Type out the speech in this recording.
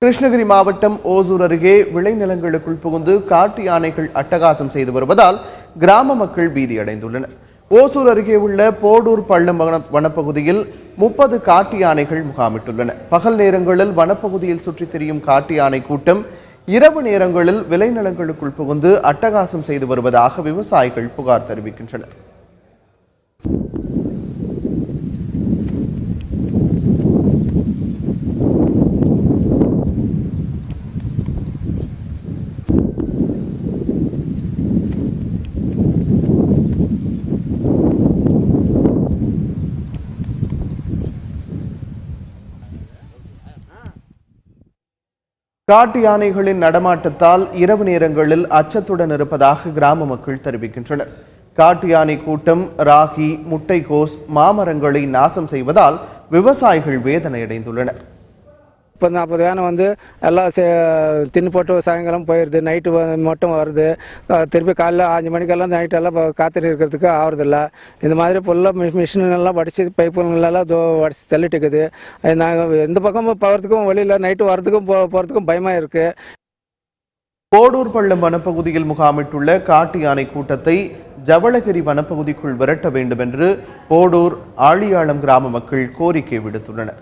கிருஷ்ணகிரி மாவட்டம் ஓசூர் அருகே விளைநிலங்களுக்குள் புகுந்து காட்டு யானைகள் அட்டகாசம் செய்து வருவதால் கிராம மக்கள் பீதியடைந்துள்ளனர். ஓசூர் அருகே உள்ள போடூர் பள்ளம் வனப்பகுதியில் 30 காட்டு யானைகள் முகாமிட்டுள்ளன. பகல் நேரங்களில் வனப்பகுதியில் சுற்றித் திரியும் காட்டு யானை கூட்டம் இரவு நேரங்களில் விளைநிலங்களுக்குள் புகுந்து அட்டகாசம் செய்து வருவதாக விவசாயிகள் புகார் தெரிவிக்கின்றனர். காட்டு யானைகளின் நடமாட்டத்தால் இரவு நேரங்களில் அச்சத்துடன் இருப்பதாக கிராம மக்கள் தெரிவிக்கின்றனர். காட்டு யானை கூட்டம் ராகி, முட்டைகோஸ், மாமரங்களை நாசம் செய்வதால் விவசாயிகள் வேதனையடைந்துள்ளனர். 30-40 யானை எல்லாம் தின்னு போட்டு சாயங்காலம் போயிடுது. நைட்டு மட்டும் வருது. திருப்பி காலைல 5 மணிக்கெல்லாம் நைட்டெல்லாம் காத்துட்டு இருக்கிறதுக்கு ஆகுறதில்ல. இந்த மாதிரி ஃபுல்லாக மிஷினெல்லாம் வடித்து பைப்புங்களெல்லாம் வடித்து தள்ளிட்டு இருக்குது. நாங்கள் எந்த பக்கமும் போகிறதுக்கும் வழியில் நைட்டு வரதுக்கும் போகிறதுக்கும் பயமாக இருக்குது. போடூர் பள்ளம் வனப்பகுதியில் முகாமிட்டுள்ள காட்டு யானை கூட்டத்தை ஜவளகிரி வனப்பகுதிக்குள் விரட்ட வேண்டும் என்று போடூர் ஆழியாளம் கிராம மக்கள் கோரிக்கை விடுத்துள்ளனர்.